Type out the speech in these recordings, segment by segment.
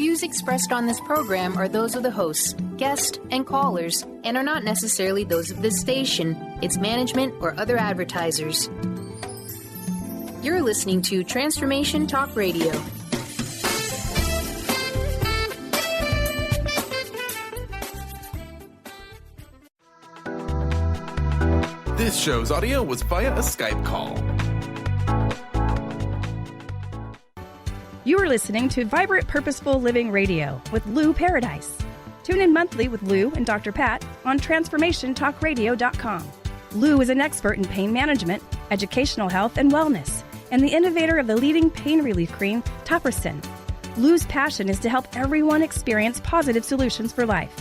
views expressed on this program are those of the hosts, guests, and callers, and are not necessarily those of this station, its management, or other advertisers. You're listening to Transformation Talk Radio. This show's audio was via a Skype call. You are listening to Vibrant Purposeful Living Radio with Lou Paradise. Tune in monthly with Lou and Dr. Pat on TransformationTalkRadio.com. Lou is an expert in pain management, educational health, and wellness, and the innovator of the leading pain relief cream, Topricin. Lou's passion is to help everyone experience positive solutions for life.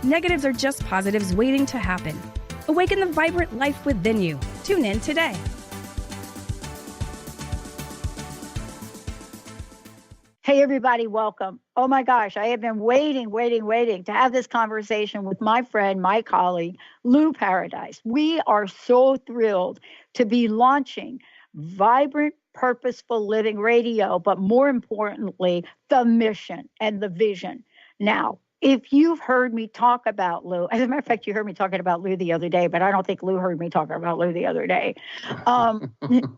Negatives are just positives waiting to happen. Awaken the vibrant life within you. Tune in today. Hey, everybody, welcome. Oh, my gosh, I have been waiting to have this conversation with my friend, my colleague, Lou Paradise. We are so thrilled to be launching Vibrant Purposeful Living Radio, but more importantly, the mission and the vision. Now, if you've heard me talk about Lou, as a matter of fact, you heard me talking about Lou the other day, but I don't think Lou heard me talking about Lou the other day.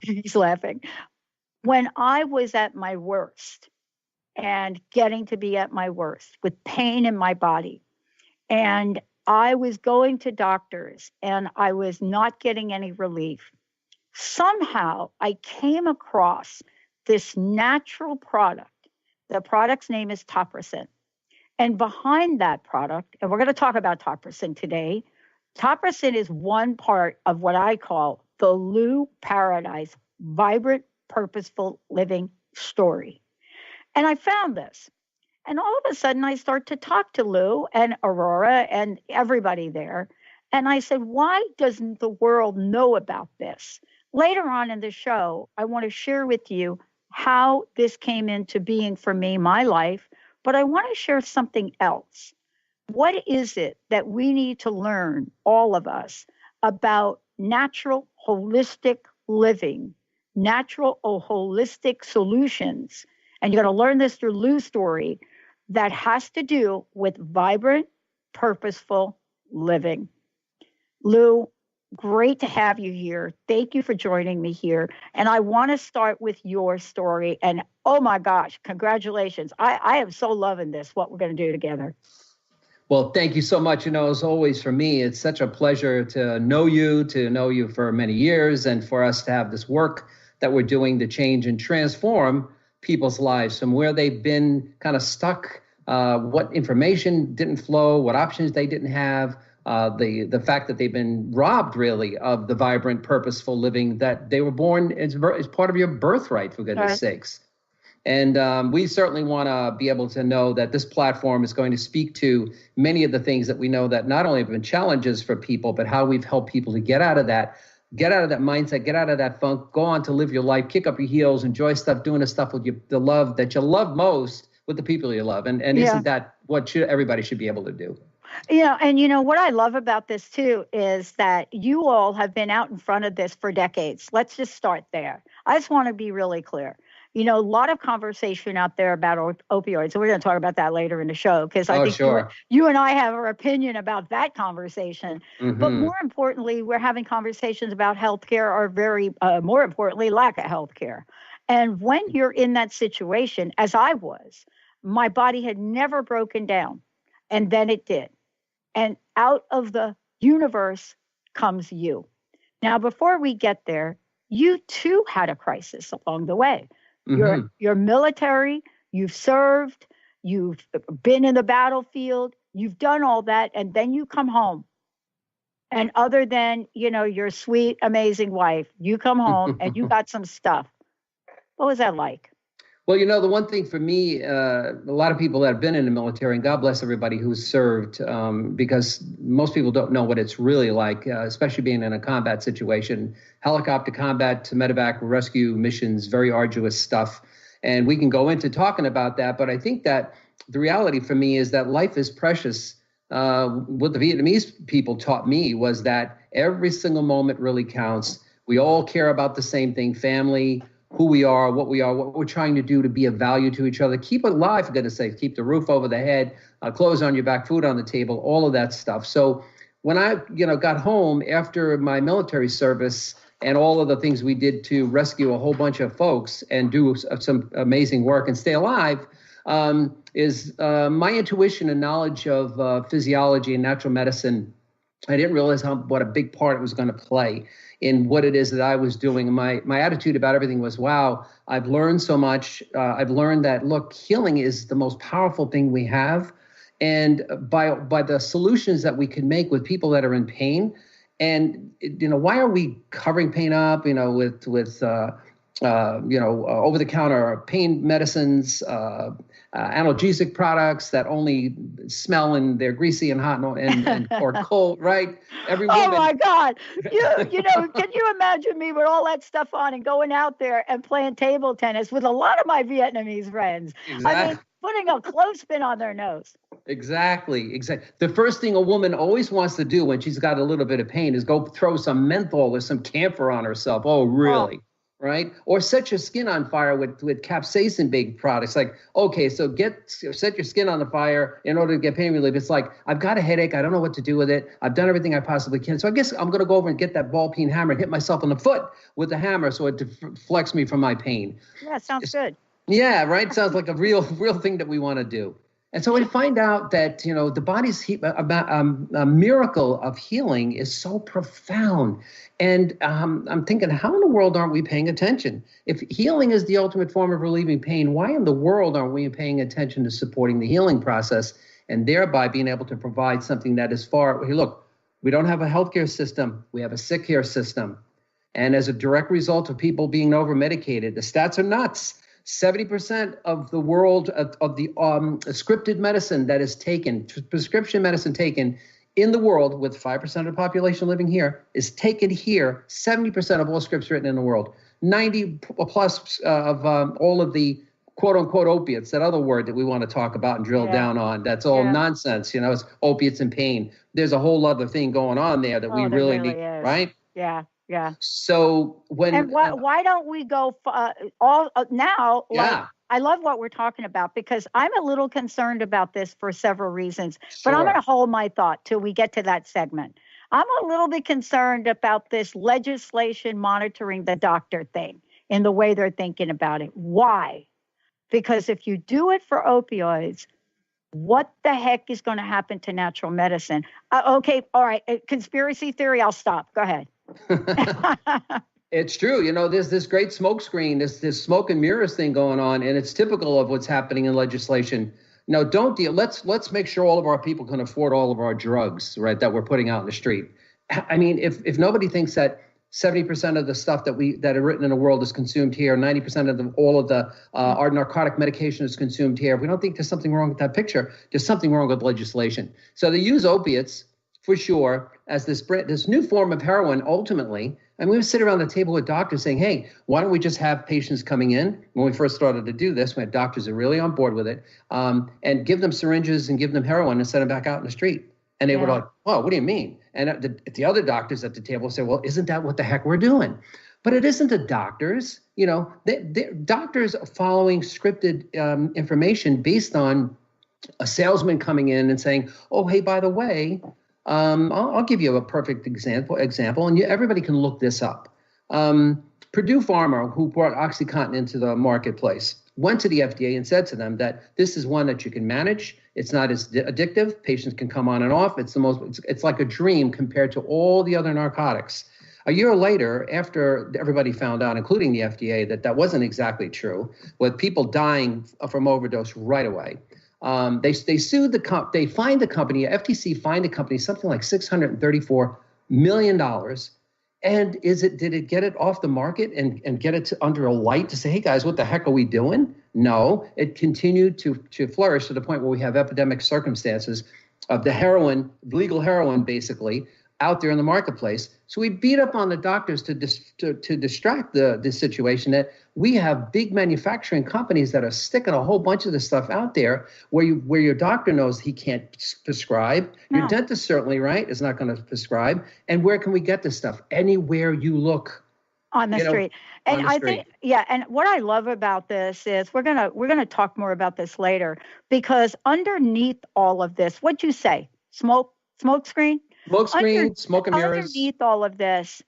He's laughing. When I was at my worst and getting to be at my worst with pain in my body, and I was going to doctors and I was not getting any relief, somehow I came across this natural product. The product's name is Topricin. And behind that product, and we're going to talk about Topricin today, Topricin is one part of what I call the Lou Paradise Vibrant Purposeful Living story. And I found this. And all of a sudden, I start to talk to Lou and Aurora and everybody there. And I said, why doesn't the world know about this? Later on in the show, I want to share with you how this came into being for me, my life. But I want to share something else. What is it that we need to learn, all of us, about natural, holistic living, natural or holistic solutions? And you're going to learn this through Lou's story that has to do with vibrant, purposeful living. Lou, great to have you here. Thank you for joining me here. And I want to start with your story. And oh my gosh, congratulations. I am so loving this, what we're going to do together. Well, thank you so much. As always, for me, it's such a pleasure to know you for many years, and for us to have this work that we're doing to change and transform people's lives from where they've been kind of stuck, what information didn't flow, what options they didn't have, the fact that they've been robbed, really, of the vibrant, purposeful living that they were born as part of your birthright, for goodness sakes. And we certainly want to be able to know that this platform is going to speak to many of the things that we know that not only have been challenges for people, but how we've helped people to get out of that mindset, get out of that funk, go on to live your life, kick up your heels, enjoy stuff, doing the stuff with the love that you love most with the people you love. And isn't that what everybody should be able to do? And what I love about this too is that you all have been out in front of this for decades. Let's just start there. I just want to be really clear. A lot of conversation out there about opioids. So we're going to talk about that later in the show, because I think you and I have our opinion about that conversation. Mm-hmm. But more importantly, we're having conversations about healthcare, or very more importantly, lack of healthcare. And when you're in that situation, as I was, my body had never broken down. And then it did. And out of the universe comes you. Now, before we get there, you too had a crisis along the way. Mm-hmm. You're military, you've served, you've been in the battlefield, you've done all that, and then you come home. And other than, your sweet, amazing wife, you come home and you got some stuff. What was that like? Well, the one thing for me, a lot of people that have been in the military, and God bless everybody who's served, because most people don't know what it's really like, especially being in a combat situation. Helicopter combat to medevac rescue missions, very arduous stuff. And we can go into talking about that. But I think that the reality for me is that life is precious. What the Vietnamese people taught me was that every single moment really counts. We all care about the same thing: family, who we are, what we're trying to do to be of value to each other, keep it alive, for goodness sake, keep the roof over the head, clothes on your back, food on the table, all of that stuff. So when I, got home after my military service and all of the things we did to rescue a whole bunch of folks and do some amazing work and stay alive, is my intuition and knowledge of physiology and natural medicine. I didn't realize what a big part it was going to play in what it is that I was doing. My attitude about everything was, wow, I've learned so much. I've learned that, look, healing is the most powerful thing we have. And by the solutions that we can make with people that are in pain. And, why are we covering pain up, with over-the-counter pain medicines, analgesic products that only smell and they're greasy and hot and or cold, right? Every woman. Oh my God! Can you imagine me with all that stuff on and going out there and playing table tennis with a lot of my Vietnamese friends? Exactly. I mean, putting a clothespin on their nose. Exactly. The first thing a woman always wants to do when she's got a little bit of pain is go throw some menthol or some camphor on herself. Oh, really? Oh. Right? Or set your skin on fire with capsaicin-based products. Like, okay, so set your skin on the fire in order to get pain relief. It's like, I've got a headache. I don't know what to do with it. I've done everything I possibly can. So I guess I'm going to go over and get that ball peen hammer and hit myself in the foot with the hammer so it deflects me from my pain. Yeah, sounds good. Yeah, right? Sounds like a real thing that we want to do. And so we find out that, the body's a miracle of healing is so profound. And I'm thinking, how in the world aren't we paying attention? If healing is the ultimate form of relieving pain, why in the world aren't we paying attention to supporting the healing process and thereby being able to provide something that is hey, look, we don't have a healthcare system. We have a sick care system. And as a direct result of people being over-medicated, the stats are nuts. 70% of the world of the scripted medicine that is taken, prescription medicine taken in the world, with 5% of the population living here, is taken here. 70% of all scripts written in the world. 90 plus of all of the quote unquote opiates, that other word that we want to talk about and drill down on. That's all nonsense. It's opiates and pain. There's a whole other thing going on there that we really need, right? Yeah. Yeah. So why don't we go now? Like, I love what we're talking about because I'm a little concerned about this for several reasons, but I'm going to hold my thought till we get to that segment. I'm a little bit concerned about this legislation monitoring the doctor thing in the way they're thinking about it. Why? Because if you do it for opioids, what the heck is going to happen to natural medicine? Okay. All right. Conspiracy theory. I'll stop. Go ahead. It's true. There's this great smoke screen, this smoke and mirrors thing going on, and it's typical of what's happening in legislation. No, don't deal. Let's make sure all of our people can afford all of our drugs, right, that we're putting out in the street. I mean, if nobody thinks that 70% of the stuff that are written in the world is consumed here, 90% of all of the our narcotic medication is consumed here, if we don't think there's something wrong with that picture, there's something wrong with legislation. So they use opiates for sure as this new form of heroin ultimately. And we would sit around the table with doctors saying, hey, why don't we just have patients coming in? When we first started to do this, we had doctors that are really on board with it, and give them syringes and give them heroin and send them back out in the street. And they were like, oh, what do you mean? And the other doctors at the table say, well, isn't that what the heck we're doing? But it isn't the doctors. Doctors are following scripted information based on a salesman coming in and saying, oh, hey, by the way, I'll give you a perfect example, and everybody can look this up. Purdue Pharma, who brought OxyContin into the marketplace, went to the FDA and said to them that this is one that you can manage. It's not as addictive. Patients can come on and off. It's like a dream compared to all the other narcotics. A year later, after everybody found out, including the FDA, that wasn't exactly true, with people dying from overdose right away, they sued they fined the company, FTC fined the company something like $634 million. And did it get it off the market and get it under a light to say, hey guys, what the heck are we doing? No, it continued to flourish to the point where we have epidemic circumstances of the legal heroin basically, out there in the marketplace. So we beat up on the doctors to distract the situation that we have big manufacturing companies that are sticking a whole bunch of this stuff out there where your doctor knows he can't prescribe. No. Your dentist certainly, right, is not going to prescribe. And where can we get this stuff? Anywhere you look. On the street. And on the I street. think, and what I love about this is we're gonna talk more about this later, because underneath all of this, what'd you say? Smoke screen? Smoke screen, smoke and mirrors. Underneath all of this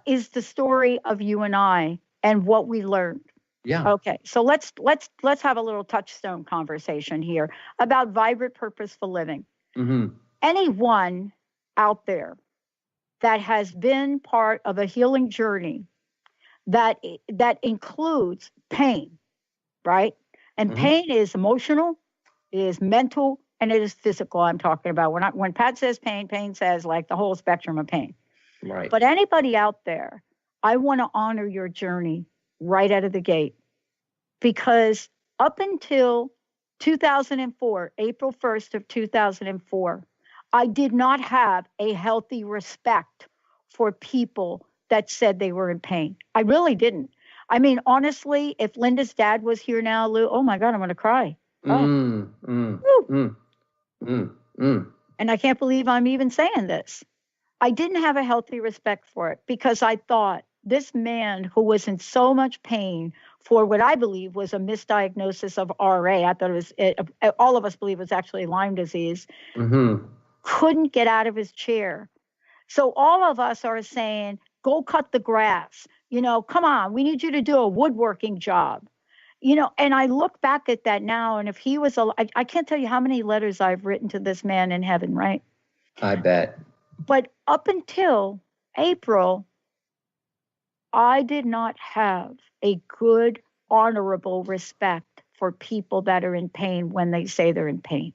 is the story of you and I and what we learned. Yeah. Okay. So let's have a little touchstone conversation here about vibrant, purposeful living. Mm-hmm. Anyone out there that has been part of a healing journey that includes pain, right? And pain is emotional, it is mental, and it is physical. I'm talking about when Pat says pain, pain says like the whole spectrum of pain. Right. But anybody out there, I want to honor your journey right out of the gate, because up until 2004, April 1st of 2004, I did not have a healthy respect for people that said they were in pain. I really didn't. I mean, honestly, if Linda's dad was here now, Lou, oh my God, I'm going to cry. And I can't believe I'm even saying this. I didn't have a healthy respect for it, because I thought this man who was in so much pain for what I believe was a misdiagnosis of RA, I thought it was, all of us believe it was actually Lyme disease, couldn't get out of his chair. So all of us are saying, go cut the grass. Come on, we need you to do a woodworking job. And I look back at that now, and if he was I can't tell you how many letters I've written to this man in heaven, right? I bet. But up until April, I did not have a good, honorable respect for people that are in pain when they say they're in pain.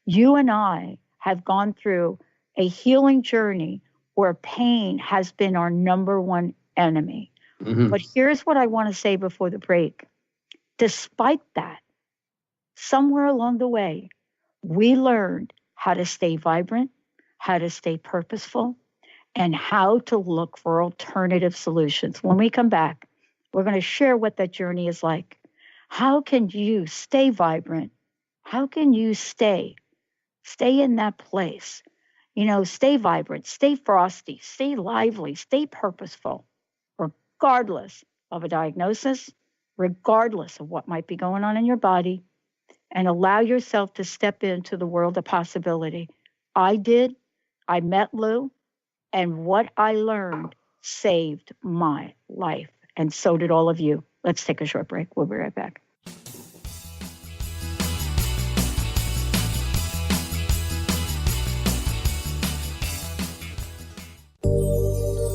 You and I have gone through a healing journey where pain has been our number one enemy. But here's what I want to say before the break. Despite that, somewhere along the way, we learned how to stay vibrant, how to stay purposeful, and how to look for alternative solutions. When we come back, we're going to share what that journey is like. How can you stay vibrant? How can you stay in that place? Stay vibrant, stay frosty, stay lively, stay purposeful, regardless of a diagnosis, regardless of what might be going on in your body, and allow yourself to step into the world of possibility. I did. I met Lou, and what I learned saved my life, and so did all of you. Let's take a short break. We'll be right back.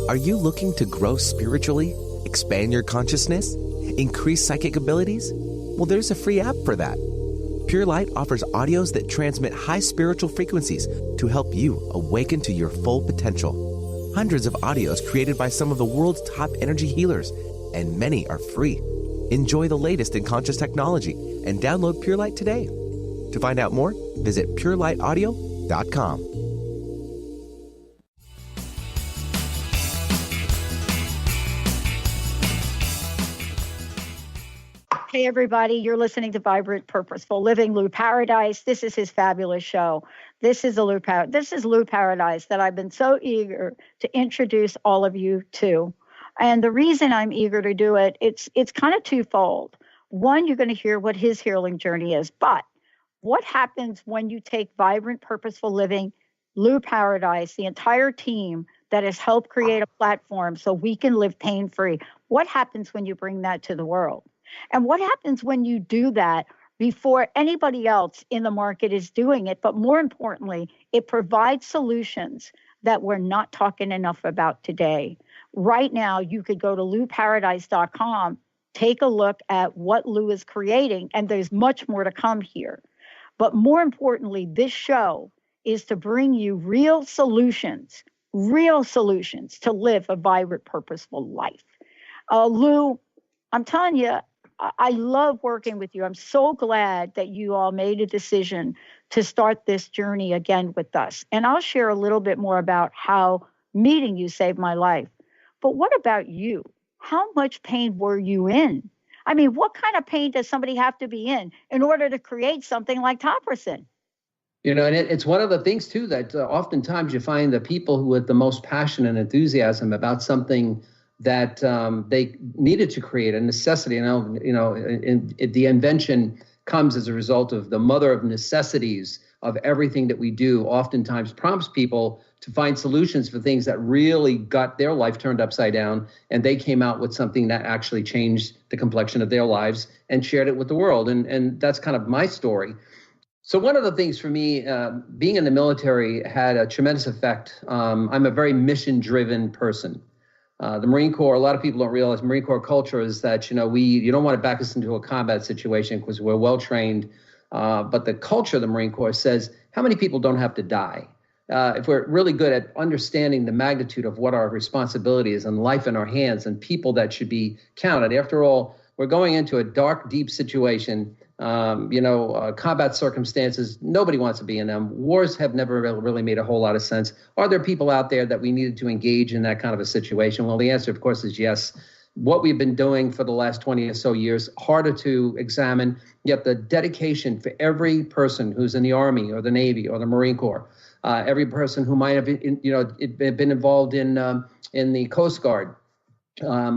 Are you looking to grow spiritually, expand your consciousness, increase psychic abilities? Well, there's a free app for that. Pure Light offers audios that transmit high spiritual frequencies to help you awaken to your full potential. Hundreds of audios created by some of the world's top energy healers, and many are free. Enjoy the latest in conscious technology and download Pure Light today. To find out more, visit purelight.audio.com. Hey, everybody, you're listening to Vibrant Purposeful Living, Lou Paradise. This is his fabulous show. This is Lou Paradise that I've been so eager to introduce all of you to. And the reason I'm eager to do it, it's kind of twofold. One, you're going to hear what his healing journey is. But what happens when you take Vibrant Purposeful Living, Lou Paradise, the entire team that has helped create a platform so we can live pain-free? What happens when you bring that to the world? And what happens when you do that before anybody else in the market is doing it? But more importantly, it provides solutions that we're not talking enough about today. Right now, you could go to louparadise.com, take a look at what Lou is creating, and there's much more to come here. But more importantly, this show is to bring you real solutions to live a vibrant, purposeful life. Lou, I'm telling you, I love working with you. I'm so glad that you all made a decision to start this journey again with us. And I'll share a little bit more about how meeting you saved my life. But what about you? How much pain were you in? I mean, what kind of pain does somebody have to be in order to create something like Topricin? And it's one of the things, too, that oftentimes you find the people who with the most passion and enthusiasm about something that they needed to create a necessity. And the invention comes as a result of the mother of necessities of everything that we do, oftentimes prompts people to find solutions for things that really got their life turned upside down. And they came out with something that actually changed the complexion of their lives and shared it with the world. And that's kind of my story. So one of the things for me, being in the military had a tremendous effect. I'm a very mission-driven person. The Marine Corps, a lot of people don't realize Marine Corps culture is that, you don't want to back us into a combat situation because we're well-trained. But the culture of the Marine Corps says, how many people don't have to die? If we're really good at understanding the magnitude of what our responsibility is and life in our hands and people that should be counted. After all, we're going into a dark, deep situation, combat circumstances. Nobody wants to be in them. Wars have never really made a whole lot of sense. Are there people out there that we needed to engage in that kind of a situation? Well, the answer, of course, is yes. What we've been doing for the last 20 or so years, harder to examine, yet the dedication for every person who's in the Army or the Navy or the Marine Corps, every person who might have been involved in the Coast Guard,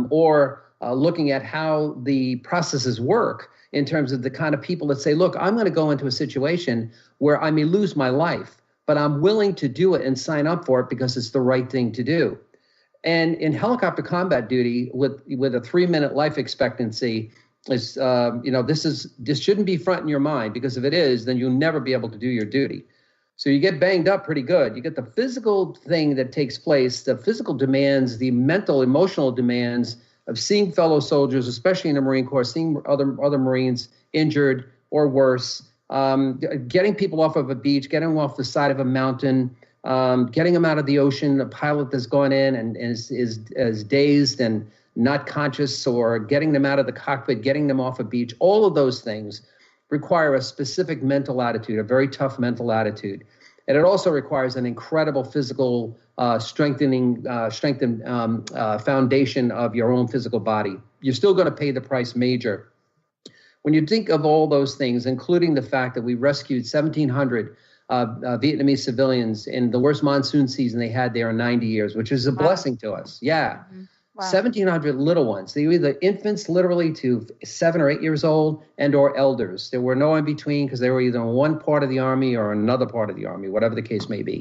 or looking at how the processes work in terms of the kind of people that say, look, I'm going to go into a situation where I may lose my life, but I'm willing to do it and sign up for it because it's the right thing to do. And in helicopter combat duty with a 3-minute life expectancy, this shouldn't be front in your mind, because if it is, then you'll never be able to do your duty. So you get banged up pretty good. You get the physical thing that takes place, the physical demands, the mental, emotional demands of seeing fellow soldiers, especially in the Marine Corps, seeing other Marines injured or worse, getting people off of a beach, getting them off the side of a mountain, getting them out of the ocean, a pilot that's gone in and is dazed and not conscious, or getting them out of the cockpit, getting them off a beach. All of those things require a specific mental attitude, a very tough mental attitude. And it also requires an incredible physical strengthened foundation of your own physical body. You're still going to pay the price major. When you think of all those things, including the fact that we rescued 1,700 Vietnamese civilians in the worst monsoon season they had there in 90 years, which is a blessing to us. Yeah. Mm-hmm. Wow. 1,700 little ones. They were either infants literally to 7 or 8 years old and or elders. There were no in between, because they were either in one part of the Army or another part of the Army, whatever the case may be.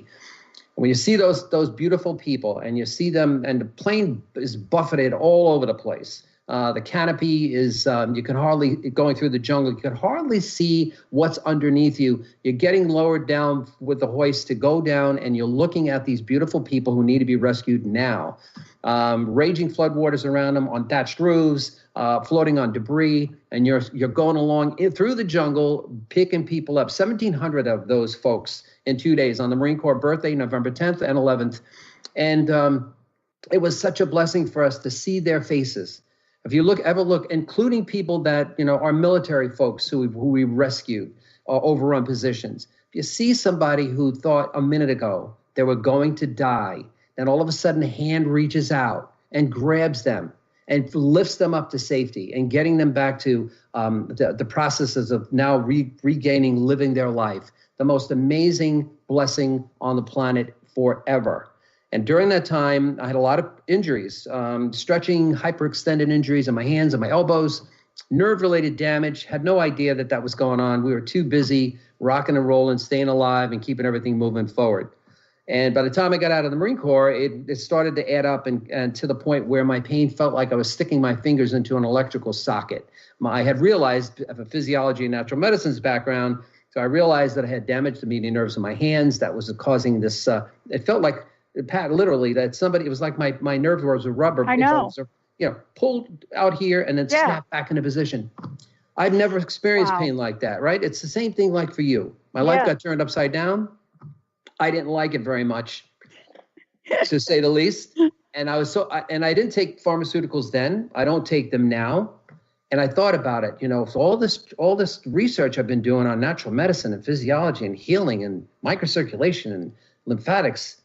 And when you see those beautiful people and you see them, and the plane is buffeted all over the place. The canopy is, you can hardly, going through the jungle, you can hardly see what's underneath you. You're getting lowered down with the hoist to go down, and you're looking at these beautiful people who need to be rescued now. Raging floodwaters around them, on thatched roofs, floating on debris, and you're going along through the jungle, picking people up. 1,700 of those folks in 2 days on the Marine Corps birthday, November 10th and 11th. And it was such a blessing for us to see their faces. If you ever look, including people that, are military folks who we rescued or overrun positions. If you see somebody who thought a minute ago they were going to die, then all of a sudden a hand reaches out and grabs them and lifts them up to safety and getting them back to the processes of now regaining, living their life. The most amazing blessing on the planet forever. And during that time, I had a lot of injuries, stretching, hyperextended injuries in my hands and my elbows, nerve-related damage. Had no idea that was going on. We were too busy rocking and rolling, staying alive, and keeping everything moving forward. And by the time I got out of the Marine Corps, it started to add up and to the point where my pain felt like I was sticking my fingers into an electrical socket. I had realized, I have a physiology and natural medicine's background, so I realized that I had damaged the median nerves in my hands that was causing this. It felt like, Pat, literally, that somebody, it was like my nerve was a rubber. I know. Pulled out here and then snapped back into position. I've never experienced pain like that, right? It's the same thing like for you. My life got turned upside down. I didn't like it very much, to say the least. And I didn't take pharmaceuticals then. I don't take them now. And I thought about it, so all this research I've been doing on natural medicine and physiology and healing and microcirculation and lymphatics.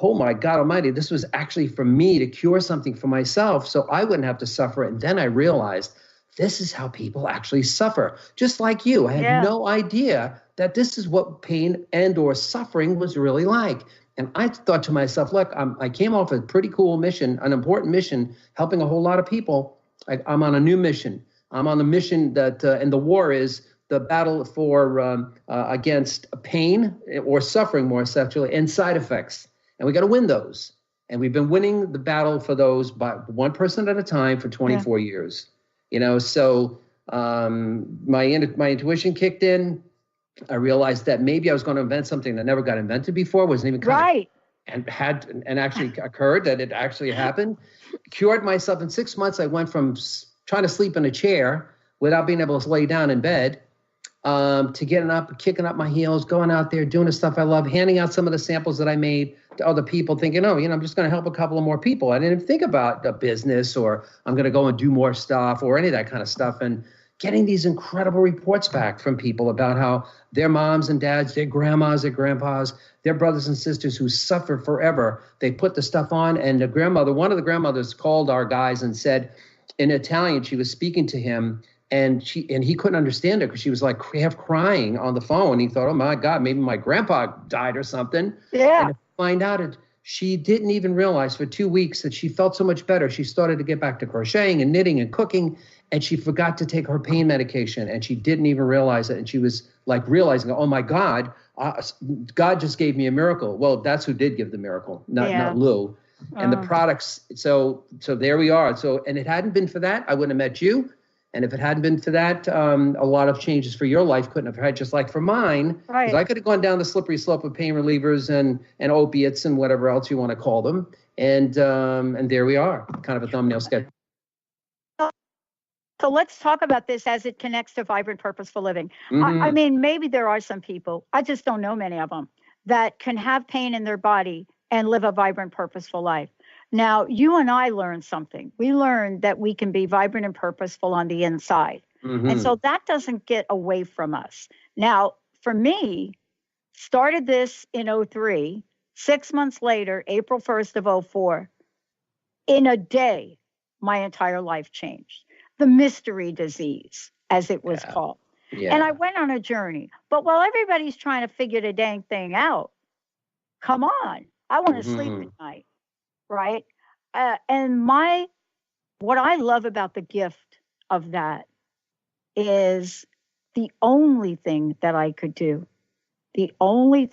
Oh my God Almighty, this was actually for me to cure something for myself so I wouldn't have to suffer. And then I realized this is how people actually suffer. Just like you. I had no idea that this is what pain and or suffering was really like. And I thought to myself, look, I came off a pretty cool mission, an important mission, helping a whole lot of people. I'm on a new mission. I'm on the mission that, and the war is the battle for against pain or suffering more sexually and side effects. And we got to win those. And we've been winning the battle for those by one person at a time for 24 years. So my intuition kicked in. I realized that maybe I was going to invent something that never got invented before, wasn't even right. And actually occurred, that it actually happened. Cured myself in 6 months. I went from trying to sleep in a chair without being able to lay down in bed to getting up, kicking up my heels, going out there, doing the stuff I love, handing out some of the samples that I made to other people, thinking, I'm just going to help a couple of more people. I didn't even think about a business or I'm going to go and do more stuff or any of that kind of stuff. And getting these incredible reports back from people about how their moms and dads, their grandmas, their grandpas, their brothers and sisters who suffer forever, they put the stuff on. And one of the grandmothers called our guys and said in Italian, she was speaking to him and he couldn't understand her because she was like half crying on the phone. He thought, oh my God, maybe my grandpa died or something. Yeah. And to find out she didn't even realize for 2 weeks that she felt so much better. She started to get back to crocheting and knitting and cooking, and she forgot to take her pain medication, and she didn't even realize it. And she was like realizing, oh my God, God just gave me a miracle. Well, that's who did give the miracle, not Lou. And the products. So there we are. So, and it hadn't been for that, I wouldn't have met you. And if it hadn't been for that, a lot of changes for your life couldn't have had, just like for mine. Right. Because I could have gone down the slippery slope of pain relievers and opiates and whatever else you want to call them. And there we are, kind of a thumbnail sketch. So let's talk about this as it connects to Vibrant Purposeful Living. I mean, maybe there are some people, I just don't know many of them, that can have pain in their body and live a vibrant, purposeful life. Now, you and I learned something. We learned that we can be vibrant and purposeful on the inside. And so that doesn't get away from us. Now, for me, started this in 2003, 6 months later, April 1st of 2004, in a day, my entire life changed. The mystery disease, as it was called. Yeah. And I went on a journey. But while everybody's trying to figure the dang thing out, come on, I want to sleep at night. Right. And what I love about the gift of that is the only thing that I could do, only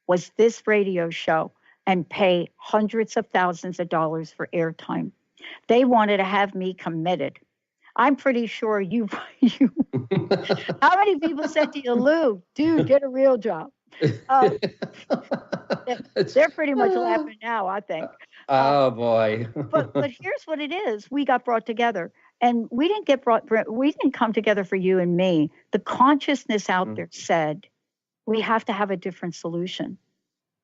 was this radio show and pay hundreds of thousands of dollars for airtime. They wanted to have me committed. I'm pretty sure you how many people said to you, Lou, dude, get a real job? They're pretty much laughing now, I think. Oh boy! but here's what it is: we got brought together, and we didn't come together for you and me. The consciousness out there said we have to have a different solution.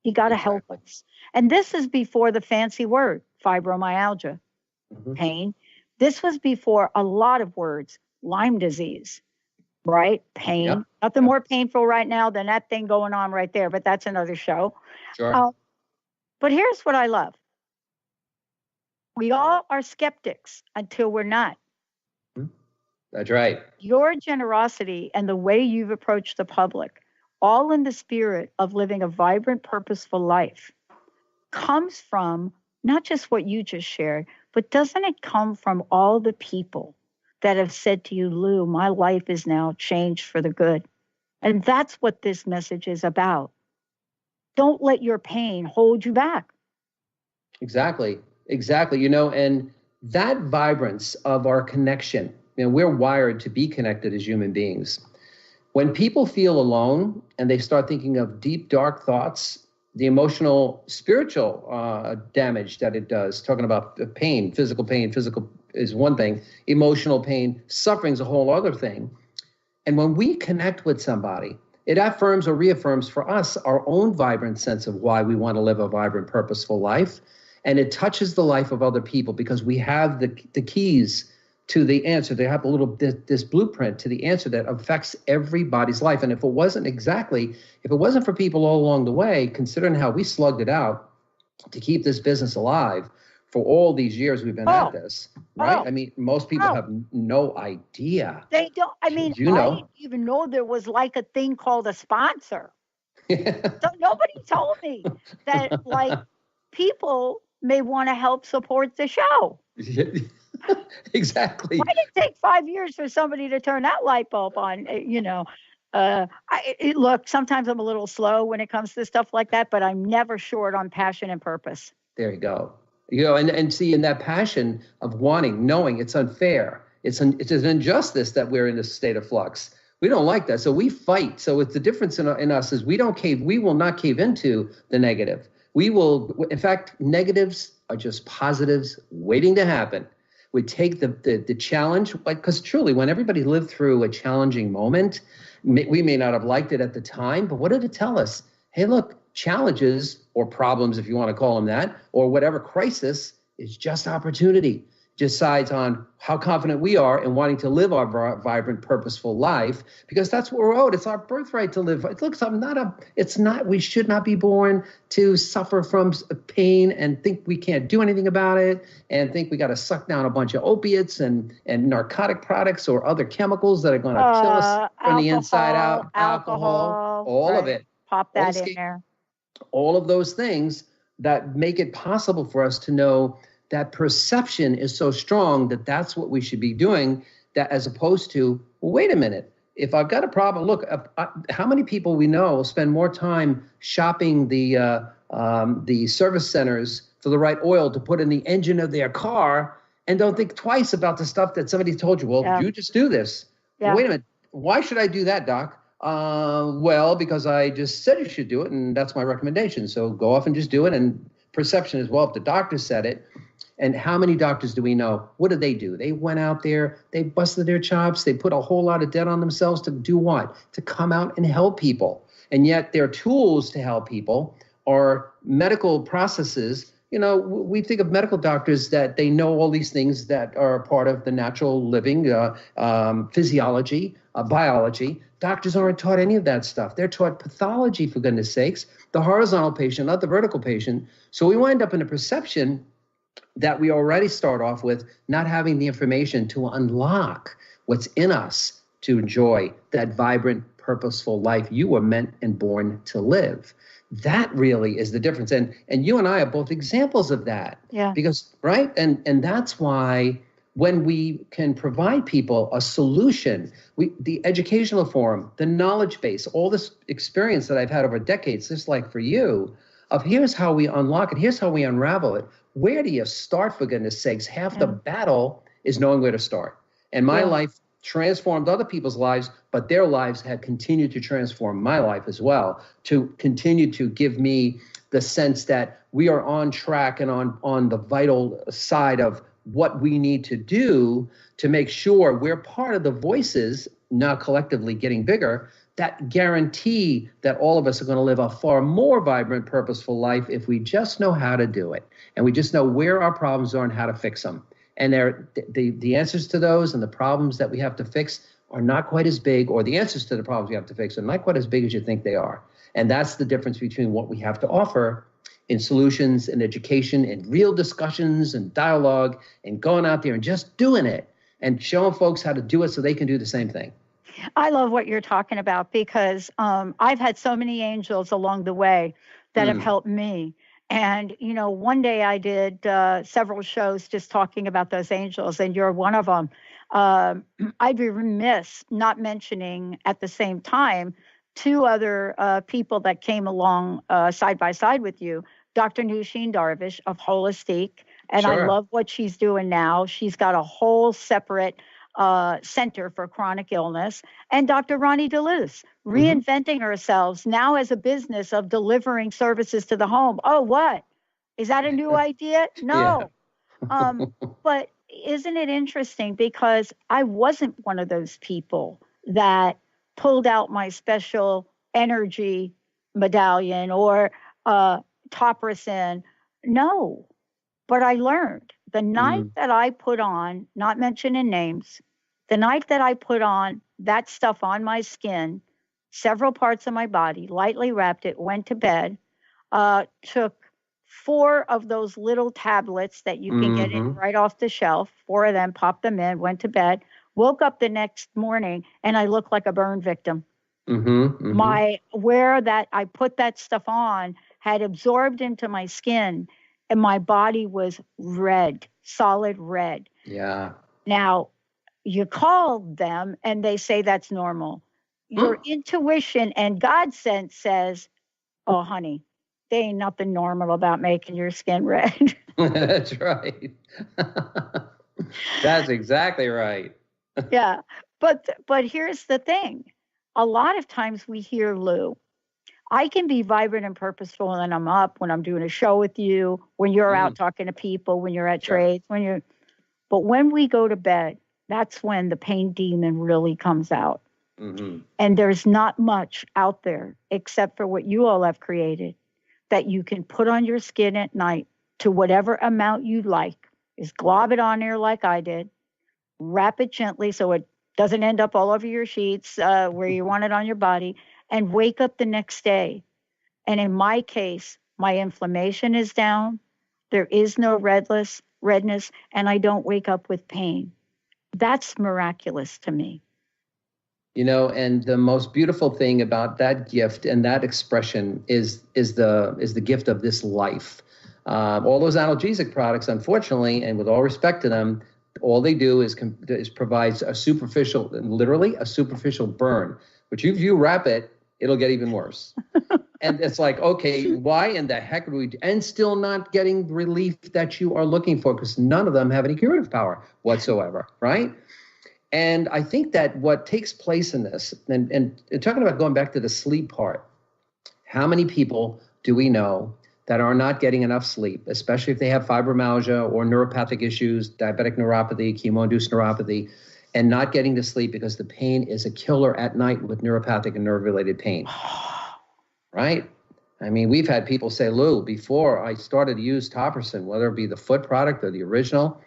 You got to help us, and this is before the fancy word fibromyalgia, pain. This was before a lot of words, Lyme disease. Right? Pain. Yep. Nothing more painful right now than that thing going on right there, but that's another show. Sure. But here's what I love. We all are skeptics until we're not. That's right. Your generosity and the way you've approached the public, all in the spirit of living a vibrant, purposeful life, comes from not just what you just shared, but doesn't it come from all the people that have said to you, Lou, my life is now changed for the good? And that's what this message is about. Don't let your pain hold you back. Exactly. And that vibrance of our connection, we're wired to be connected as human beings. When people feel alone and they start thinking of deep, dark thoughts, the emotional, spiritual damage that it does, talking about pain is one thing, emotional pain, suffering is a whole other thing. And when we connect with somebody, it affirms or reaffirms for us our own vibrant sense of why we want to live a vibrant, purposeful life. And it touches the life of other people because we have the keys to the answer. They have this blueprint to the answer that affects everybody's life. And if it wasn't for people all along the way, considering how we slugged it out to keep this business alive for all these years we've been at this, right? I mean, most people have no idea. They don't. I mean, I didn't even know there was like a thing called a sponsor. So nobody told me that, like, people may want to help support the show. Exactly. Why did it take 5 years for somebody to turn that light bulb on? Look, sometimes I'm a little slow when it comes to stuff like that, but I'm never short on passion and purpose. There you go. And see, in that passion of wanting, knowing it's unfair, it's an injustice that we're in this state of flux. We don't like that, so we fight. So it's the difference in us is we will not cave into the negative. We will, in fact, negatives are just positives waiting to happen. We take the challenge, because truly, when everybody lived through a challenging moment, we may not have liked it at the time, but what did it tell us? Hey, look, challenges or problems, if you want to call them that, or whatever crisis is just opportunity. Decides on how confident we are in wanting to live our vibrant, purposeful life, because that's what we're owed. It's our birthright to live. We should not be born to suffer from pain and think we can't do anything about it and think we got to suck down a bunch of opiates and narcotic products or other chemicals that are going to kill us from the inside out. Alcohol, all of it. Pop that in there. All of those things that make it possible for us to know that perception is so strong that that's what we should be doing, that as opposed to, well, wait a minute, if I've got a problem, look, how many people we know will spend more time shopping the service centers for the right oil to put in the engine of their car and don't think twice about the stuff that somebody told you, well, you just do this. Yeah. Well, wait a minute, why should I do that, Doc? Well, because I just said you should do it, and that's my recommendation. So go off and just do it. And perception as well, if the doctor said it. And how many doctors do we know? What did they do? They went out there, they busted their chops, they put a whole lot of debt on themselves to do what? To come out and help people. And yet their tools to help people are medical processes. We think of medical doctors that they know all these things that are part of the natural living, physiology, biology. Doctors aren't taught any of that stuff. They're taught pathology, for goodness sakes, the horizontal patient, not the vertical patient. So we wind up in a perception that we already start off with not having the information to unlock what's in us to enjoy that vibrant, purposeful life you were meant and born to live. That really is the difference. And you and I are both examples of that. Yeah. Because, right? And that's why when we can provide people a solution, the educational forum, the knowledge base, all this experience that I've had over decades, just like for you, of here's how we unlock it, here's how we unravel it. Where do you start, for goodness sakes? Half the battle is knowing where to start. And my life transformed other people's lives, but their lives have continued to transform my life as well, to continue to give me the sense that we are on track and on the vital side of what we need to do to make sure we're part of the voices, now collectively getting bigger, that guarantee that all of us are going to live a far more vibrant, purposeful life if we just know how to do it. And we just know where our problems are and how to fix them. And the answers to those and the problems that we have to fix are not quite as big, or the answers to the problems we have to fix are not quite as big as you think they are. And that's the difference between what we have to offer in solutions and education and real discussions and dialogue and going out there and just doing it and showing folks how to do it so they can do the same thing. I love what you're talking about, because I've had so many angels along the way that have helped me. And, one day I did several shows just talking about those angels, and you're one of them. I'd be remiss not mentioning at the same time two other people that came along side by side with you, Dr. Nusheen Darvish of Holistic. And I love what she's doing now. She's got a whole separate Center for Chronic Illness, and Dr. Ronnie DeLuce, reinventing ourselves now as a business of delivering services to the home. Oh, what? Is that a new idea? No. But isn't it interesting? Because I wasn't one of those people that pulled out my special energy medallion or Topricin. No. But I learned the night that I put on, not mentioning names, the night that I put on that stuff on my skin, several parts of my body, lightly wrapped it, went to bed, took 4 of those little tablets that you can get in right off the shelf, 4 of them, popped them in, went to bed, woke up the next morning, and I looked like a burn victim. Where that I put that stuff on had absorbed into my skin, and my body was red, solid red. Yeah. Now, you call them and they say that's normal. Your intuition and God sense says, oh, honey, there ain't nothing normal about making your skin red. That's right. That's exactly right. Yeah. But here's the thing. A lot of times we hear, Lou, I can be vibrant and purposeful when I'm up, when I'm doing a show with you, when you're out talking to people, when you're at trades, but when we go to bed, that's when the pain demon really comes out. And there's not much out there except for what you all have created that you can put on your skin at night to whatever amount you like. Is glob it on there like I did, wrap it gently so it doesn't end up all over your sheets where you want it on your body, and wake up the next day. And in my case, my inflammation is down. There is no redness, and I don't wake up with pain. That's miraculous to me. You know, and the most beautiful thing about that gift and that expression is the gift of this life. All those analgesic products, unfortunately, and with all respect to them, all they do is provides a superficial, literally a superficial burn. But if you wrap it, it'll get even worse. And it's like, okay, why in the heck would we do? And still not getting the relief that you are looking for, because none of them have any curative power whatsoever, right? And I think that what takes place in this, and talking about going back to the sleep part, how many people do we know that are not getting enough sleep, especially if they have fibromyalgia or neuropathic issues, diabetic neuropathy, chemo-induced neuropathy, and not getting to sleep because the pain is a killer at night with neuropathic and nerve-related pain, right? I mean, we've had people say, Lou, before I started to use Topricin, whether it be the foot product or the original,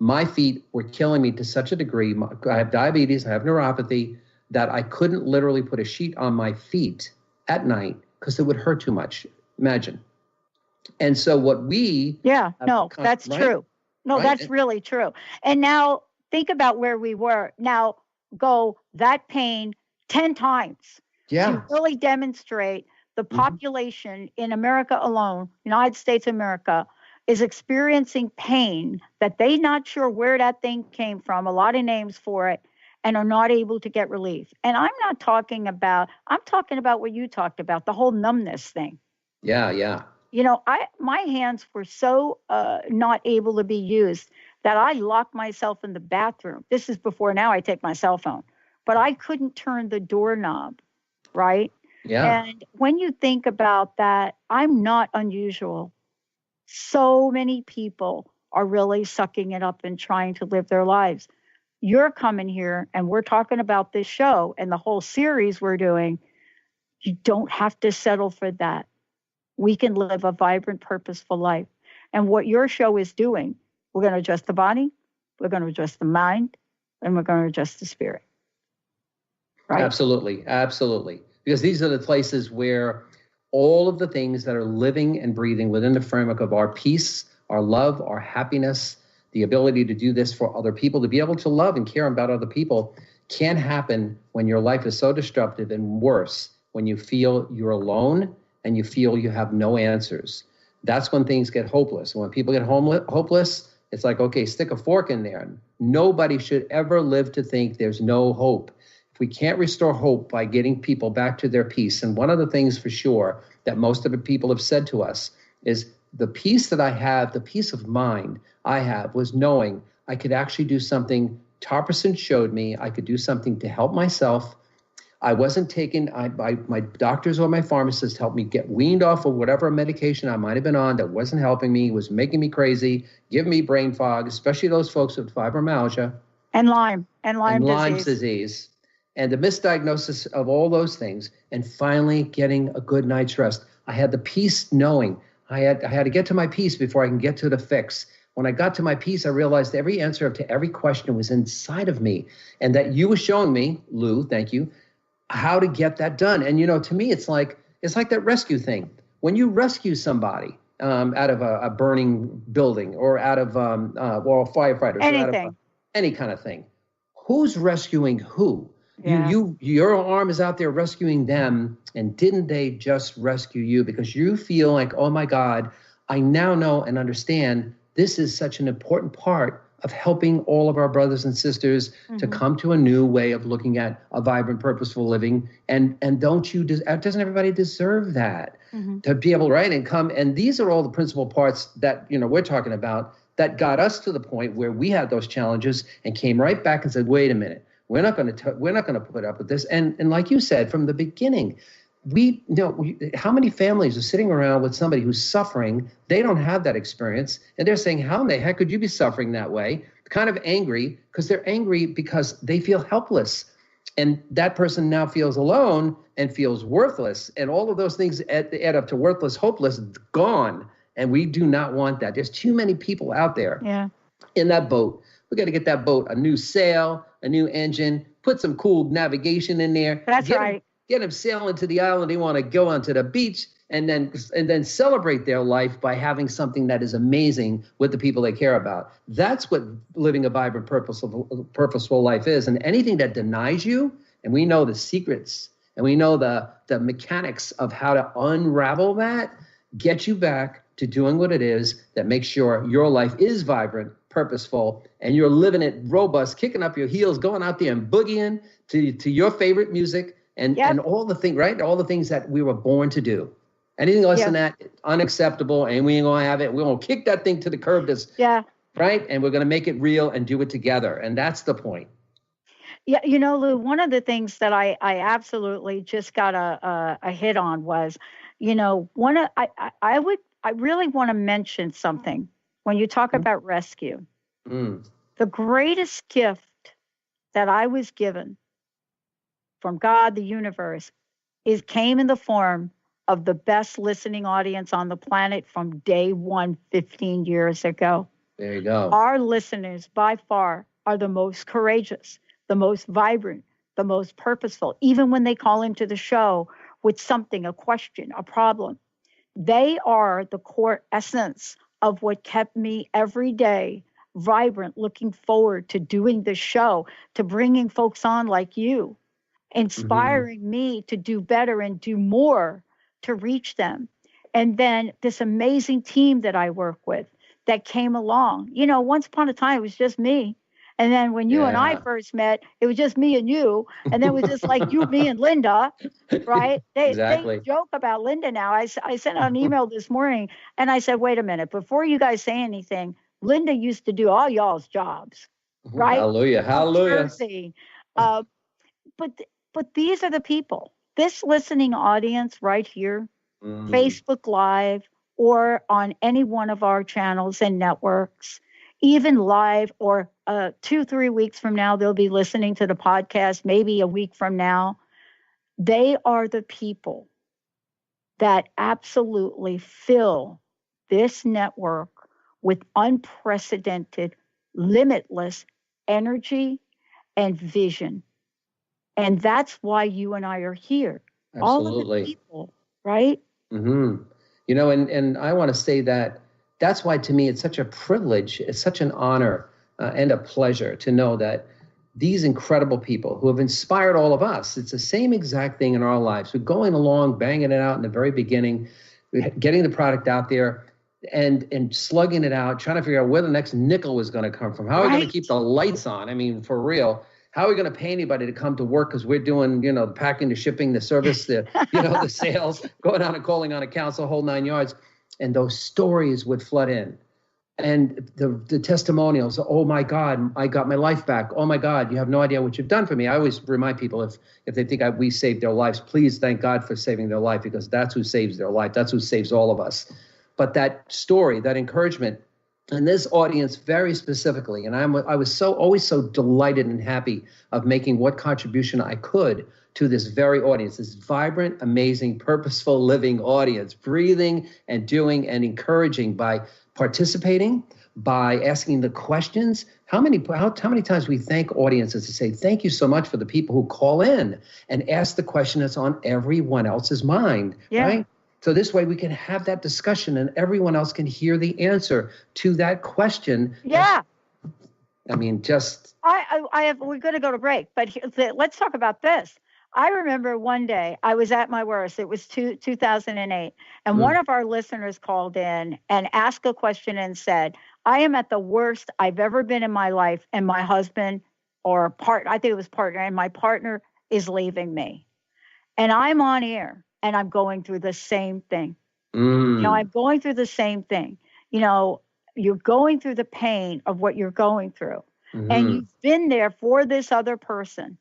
my feet were killing me to such a degree. I have diabetes, I have neuropathy, that I couldn't literally put a sheet on my feet at night because it would hurt too much. Imagine. And so what we... that's true. No, right? That's really true. And now think about where we were. Now go that pain 10 times to really demonstrate the population in America alone, United States of America, is experiencing pain that they're not sure where that thing came from, a lot of names for it, and are not able to get relief. And I'm talking about what you talked about, the whole numbness thing. Yeah. My hands were so not able to be used that I locked myself in the bathroom. This is before now I take my cell phone, but I couldn't turn the doorknob, right? Yeah. And when you think about that, I'm not unusual. So many people are really sucking it up and trying to live their lives. You're coming here and we're talking about this show and the whole series we're doing. You don't have to settle for that. We can live a vibrant, purposeful life. And what your show is doing, we're going to adjust the body, we're going to adjust the mind, and we're going to adjust the spirit. Right? Absolutely. Because these are the places where all of the things that are living and breathing within the framework of our peace, our love, our happiness, the ability to do this for other people, to be able to love and care about other people, can happen when your life is so disruptive, and worse, when you feel you're alone and you feel you have no answers. That's when things get hopeless. And when people get hopeless, it's like, okay, stick a fork in there. Nobody should ever live to think there's no hope. If we can't restore hope by getting people back to their peace, and one of the things for sure that most of the people have said to us is the peace that I have, the peace of mind I have, was knowing I could actually do something. Topricin showed me I could do something to help myself. I wasn't taken, my doctors or my pharmacist helped me get weaned off of whatever medication I might have been on that wasn't helping me, was making me crazy, giving me brain fog, especially those folks with fibromyalgia. And Lyme disease. And the misdiagnosis of all those things, and finally getting a good night's rest. I had the peace knowing I had to get to my peace before I can get to the fix. When I got to my peace, I realized every answer to every question was inside of me, and that you were showing me, Lou, thank you, how to get that done. And, to me, it's like that rescue thing. When you rescue somebody out of a burning building, or out of, firefighters, anything. Or out of any kind of thing, who's rescuing who? Yeah. Your arm is out there rescuing them, and didn't they just rescue you? Because you feel like, oh my God, I now know and understand this is such an important part of helping all of our brothers and sisters to come to a new way of looking at a vibrant, purposeful living. And doesn't everybody deserve that? To be able, right, and come, and these are all the principal parts that, we're talking about that got us to the point where we had those challenges and came right back and said, wait a minute, we're not going to put up with this. And like you said, from the beginning, how many families are sitting around with somebody who's suffering? They don't have that experience. And they're saying, how in the heck could you be suffering that way? Kind of angry, because they're angry because they feel helpless. And that person now feels alone and feels worthless. And all of those things add up to worthless, hopeless, gone. And we do not want that. There's too many people out there in that boat. We got to get that boat a new sail, a new engine, put some cool navigation in there. That's right. Get them sailing to the island. They want to go onto the beach and then celebrate their life by having something that is amazing with the people they care about. That's what living a vibrant, purposeful life is. And anything that denies you, and we know the secrets, and we know the mechanics of how to unravel that, get you back to doing what it is that makes sure your life is vibrant, purposeful, and you're living it robust, kicking up your heels, going out there and boogieing to your favorite music and all the things, right? All the things that we were born to do. Anything less than that, unacceptable, and we ain't gonna have it. We're gonna kick that thing to the curb, right? And we're gonna make it real and do it together. And that's the point. Yeah, Lou, one of the things that I absolutely just got a hit on was, I really want to mention something when you talk about rescue. The greatest gift that I was given from God, the universe, came in the form of the best listening audience on the planet from day one, 15 years ago. There you go. Our listeners, by far, are the most courageous, the most vibrant, the most purposeful. Even when they call into the show with something, a question, a problem, they are the core essence of what kept me every day vibrant, looking forward to doing the show, to bringing folks on like you, inspiring me to do better and do more to reach them. And then this amazing team that I work with that came along. Once upon a time, it was just me. And then when you and I first met, it was just me and you. And then it was just like you, me, and Linda, right? They joke about Linda now. I sent out an email this morning and I said, wait a minute, before you guys say anything, Linda used to do all y'all's jobs, right? Hallelujah. Hallelujah. But these are the people, this listening audience right here, Facebook Live, or on any one of our channels and networks, even live, or 2-3 weeks from now, they'll be listening to the podcast, maybe a week from now. They are the people that absolutely fill this network with unprecedented, limitless energy and vision. And that's why you and I are here. Absolutely. All of the people, right? And I want to say that's why, to me, it's such a privilege, it's such an honor and a pleasure to know that these incredible people who have inspired all of us, it's the same exact thing in our lives. We're going along, banging it out in the very beginning, getting the product out there and slugging it out, trying to figure out where the next nickel is going to come from. How are we going to keep the lights on? I mean, for real. How are we going to pay anybody to come to work? Because we're doing, the packing, the shipping, the service, the sales, going out and calling on accounts, the whole 9 yards. And those stories would flood in. And the testimonials, oh my God, I got my life back. Oh my God, you have no idea what you've done for me. I always remind people, if they think we saved their lives, please thank God for saving their life, because that's who saves their life. That's who saves all of us. But that story, that encouragement, and this audience very specifically, and I was always so delighted and happy of making what contribution I could to this very audience, this vibrant, amazing, purposeful living audience, breathing and doing and encouraging by participating, by asking the questions. How many times we thank audiences to say, thank you so much for the people who call in and ask the question that's on everyone else's mind, right? So this way we can have that discussion and everyone else can hear the answer to that question. Yeah. I mean, just we're going to go to break, but let's talk about this. I remember one day I was at my worst. It was 2008. And one of our listeners called in and asked a question and said, I am at the worst I've ever been in my life. And my husband I think it was partner, and my partner is leaving me. And I'm on air and I'm going through the same thing. I'm going through the same thing. You're going through the pain of what you're going through. And you've been there for this other person.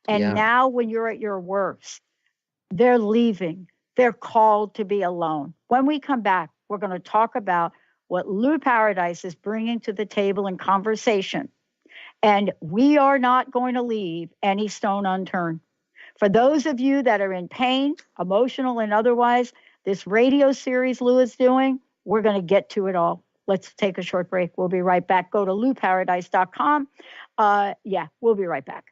And now when you're at your worst, they're leaving. They're called to be alone. When we come back, we're going to talk about what Lou Paradise is bringing to the table in conversation. And we are not going to leave any stone unturned. For those of you that are in pain, emotional and otherwise, this radio series Lou is doing, we're going to get to it all. Let's take a short break. We'll be right back. Go to louparadise.com. We'll be right back.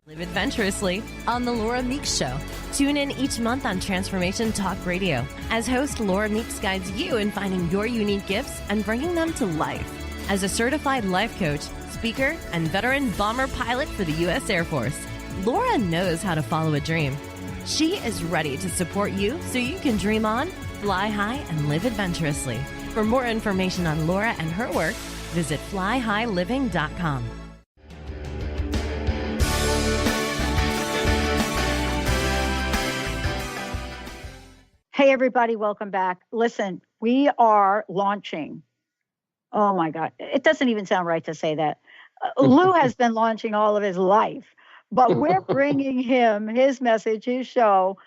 Live adventurously on The Laura Meeks Show. Tune in each month on Transformation Talk Radio as host Laura Meeks guides you in finding your unique gifts and bringing them to life. As a certified life coach, speaker, and veteran bomber pilot for the U.S. Air Force, Laura knows how to follow a dream. She is ready to support you so you can dream on, fly high, and live adventurously. For more information on Laura and her work, visit flyhighliving.com. Hey, everybody, welcome back. Listen, we are launching. Oh, my God. It doesn't even sound right to say that. Lou has been launching all of his life, but we're bringing him, his message, his show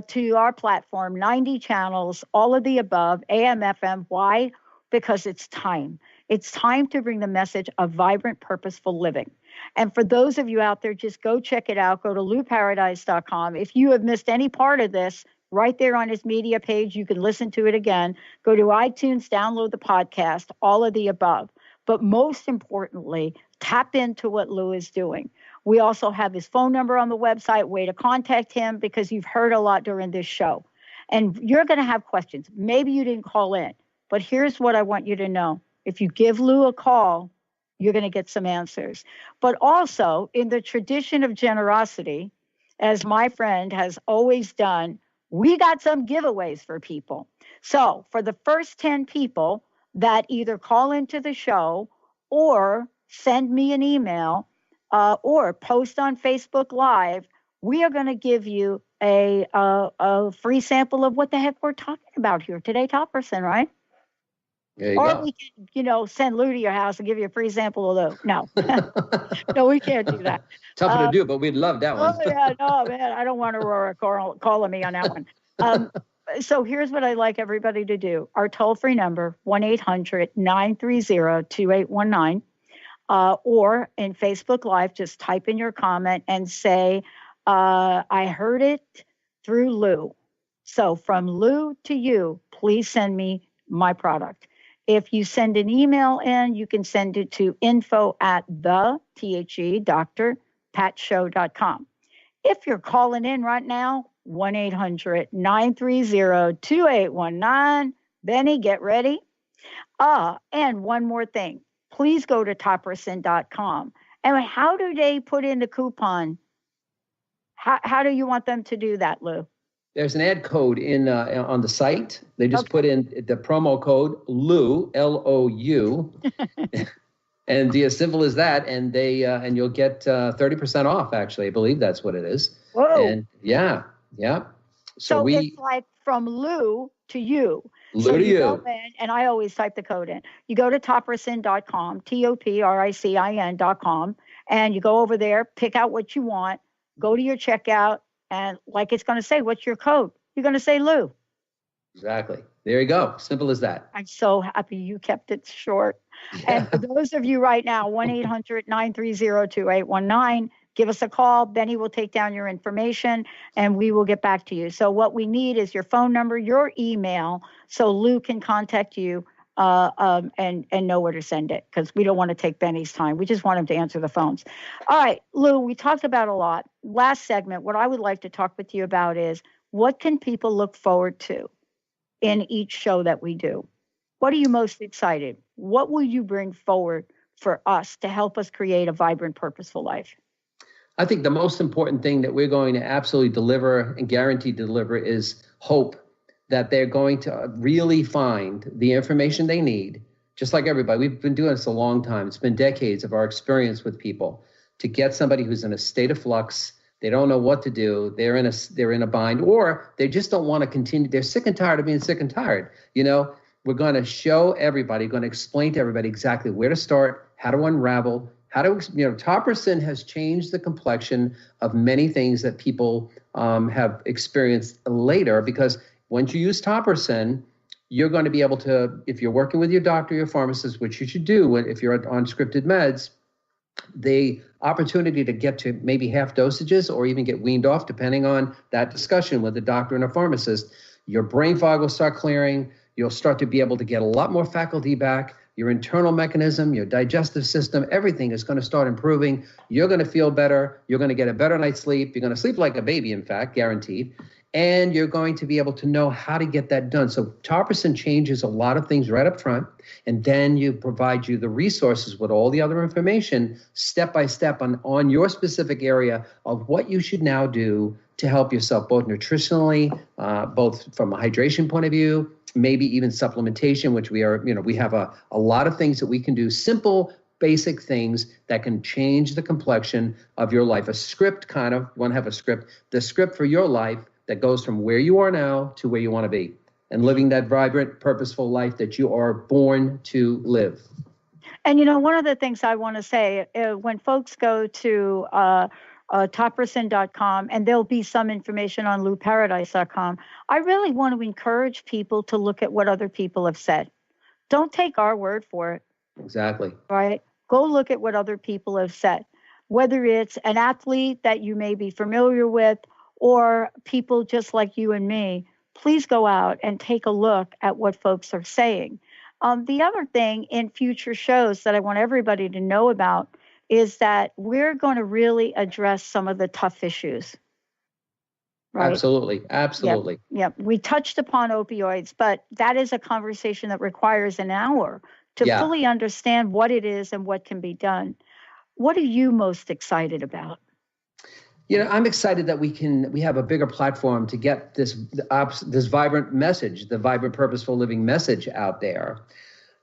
to our platform, 90 channels, all of the above, AM, FM. Why? Because it's time. It's time to bring the message of vibrant, purposeful living. And for those of you out there, just go check it out. Go to louparadise.com. If you have missed any part of this, right there on his media page, you can listen to it again. Go to iTunes, download the podcast, all of the above. But most importantly, tap into what Lou is doing. We also have his phone number on the website, way to contact him, because you've heard a lot during this show. And you're going to have questions. Maybe you didn't call in, but here's what I want you to know. If you give Lou a call, you're going to get some answers. But also, in the tradition of generosity, as my friend has always done, we got some giveaways for people. So for the first 10 people that either call into the show or send me an email or post on Facebook Live, we are going to give you a free sample of what the heck we're talking about here today, Topperson, right? There you or go. we can, send Lou to your house and give you a free sample of Lou. No, no, we can't do that. Tough to do, but we'd love that one. Oh, yeah, no, man, I don't want Aurora calling me on that one. So here's what I'd like everybody to do. Our toll-free number, 1-800-930-2819. Or in Facebook Live, just type in your comment and say, I heard it through Lou. So from Lou to you, please send me my product. If you send an email in, you can send it to info@drpatshow.com. If you're calling in right now, 1-800-930-2819. Benny, get ready. And one more thing. Please go to topperson.com. And how do they put in the coupon? How do you want them to do that, Lou? There's an ad code on the site. They just put in the promo code LOU, L-O-U, and as simple as that. And and you'll get 30% off. Actually, I believe that's what it is. Whoa! And yeah. So it's like from Lou to you. Lou to you. Go in, and I always type the code in. You go to topperson.com, TOPRICIN.com, and you go over there, pick out what you want, go to your checkout. And like it's going to say, what's your code? You're going to say Lou. Exactly. There you go. Simple as that. I'm so happy you kept it short. Yeah. And for those of you right now, 1-800-930-2819, give us a call. Benny will take down your information and we will get back to you. So what we need is your phone number, your email, so Lou can contact you and know where to send it, because we don't want to take Benny's time. We just want him to answer the phones. All right, Lou, we talked about a lot. Last segment, what I would like to talk with you about is, what can people look forward to in each show that we do? What are you most excited? What will you bring forward for us to help us create a vibrant, purposeful life? I think the most important thing that we're going to absolutely deliver and guarantee to deliver is hope, that they're going to really find the information they need, just like everybody. We've been doing this a long time. It's been decades of our experience with people to get somebody who's in a state of flux. They don't know what to do. They're in a bind, or they just don't want to continue. They're sick and tired of being sick and tired. We're going to show everybody, going to explain to everybody exactly where to start, how to unravel, Topperson has changed the complexion of many things that people have experienced later, because once you use Topperson, you're going to be able to, if you're working with your doctor, your pharmacist, which you should do if you're on scripted meds, the opportunity to get to maybe half dosages or even get weaned off, depending on that discussion with the doctor and a pharmacist, your brain fog will start clearing. You'll start to be able to get a lot more faculty back. Your internal mechanism, your digestive system, everything is going to start improving. You're going to feel better. You're going to get a better night's sleep. You're going to sleep like a baby, in fact, guaranteed. And you're going to be able to know how to get that done. So Topperson changes a lot of things right up front, and then you provide you the resources with all the other information step by step on your specific area of what you should now do to help yourself, both nutritionally, both from a hydration point of view, maybe even supplementation, which we have a lot of things that we can do, simple, basic things that can change the complexion of your life. A script you want to have a script, the script for your life that goes from where you are now to where you want to be, and living that vibrant, purposeful life that you are born to live. And, one of the things I want to say, when folks go to Topperson.com, and there'll be some information on LouParadise.com, I really want to encourage people to look at what other people have said. Don't take our word for it. Exactly. Right? Go look at what other people have said, whether it's an athlete that you may be familiar with or people just like you and me. Please go out and take a look at what folks are saying. The other thing in future shows that I want everybody to know about is that we're going to really address some of the tough issues. Right? Absolutely. Yep. We touched upon opioids, but that is a conversation that requires an hour to fully understand what it is and what can be done. What are you most excited about? I'm excited that we have a bigger platform to get this vibrant message, the vibrant, purposeful living message out there,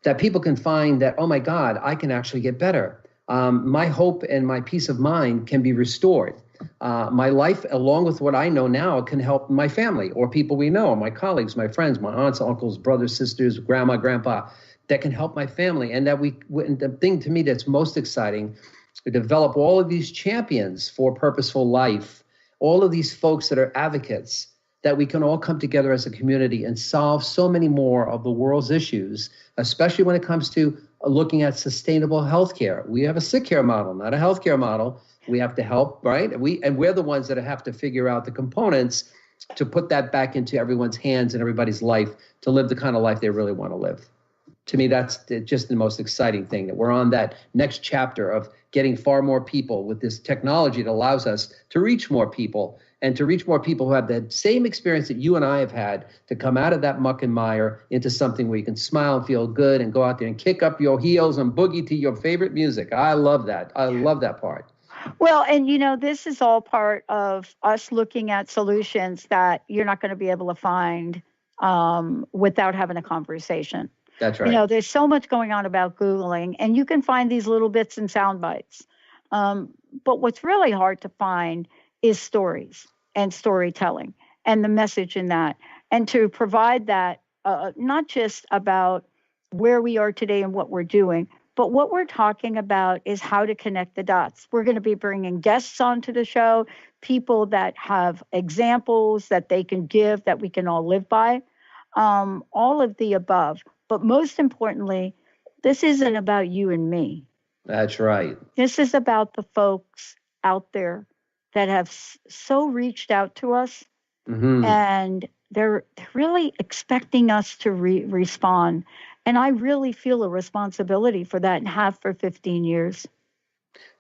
that people can find that, oh my God, I can actually get better. My hope and my peace of mind can be restored. My life, along with what I know now, can help my family or people we know, my colleagues, my friends, my aunts, uncles, brothers, sisters, grandma, grandpa, that can help my family. And the thing to me that's most exciting, we develop all of these champions for purposeful life, all of these folks that are advocates, that we can all come together as a community and solve so many more of the world's issues, especially when it comes to looking at sustainable healthcare. We have a sick care model, not a healthcare model. We have to help, right? We're the ones that have to figure out the components to put that back into everyone's hands and everybody's life to live the kind of life they really want to live. To me, that's just the most exciting thing, that we're on that next chapter of getting far more people with this technology that allows us to reach more people, and to reach more people who have that same experience that you and I have had, to come out of that muck and mire into something where you can smile and feel good and go out there and kick up your heels and boogie to your favorite music. I love that. I love that part. Well, and this is all part of us looking at solutions that you're not going to be able to find without having a conversation. That's right. There's so much going on about Googling, and you can find these little bits and sound bites. But what's really hard to find is stories and storytelling and the message in that. And to provide that, not just about where we are today and what we're doing, but what we're talking about is how to connect the dots. We're going to be bringing guests onto the show, people that have examples that they can give that we can all live by, all of the above. But most importantly, this isn't about you and me. That's right. This is about the folks out there that have so reached out to us, and they're really expecting us to respond. And I really feel a responsibility for that and have for 15 years.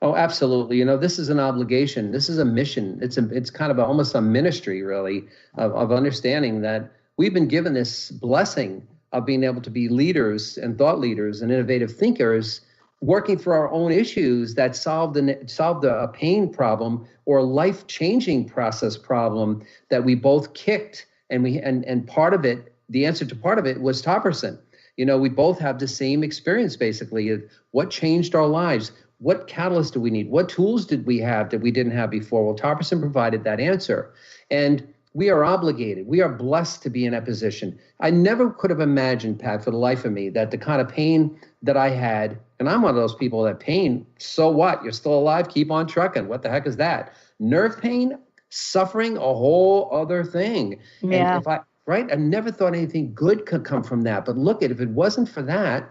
Oh, absolutely. This is an obligation. This is a mission. It's kind of almost a ministry, really, of understanding that we've been given this blessing of being able to be leaders and thought leaders and innovative thinkers, working through our own issues that solved a pain problem or a life-changing process problem that we both kicked. And part of it, the answer to part of it was Topperson. We both have the same experience, basically, of what changed our lives. What catalyst do we need? What tools did we have that we didn't have before? Well, Topperson provided that answer. And we are obligated. We are blessed to be in that position. I never could have imagined, Pat, for the life of me, that the kind of pain that I had, and I'm one of those people that pain, so what? You're still alive, keep on trucking. What the heck is that? Nerve pain, suffering, a whole other thing. Yeah. And I never thought anything good could come from that. But look, if it wasn't for that,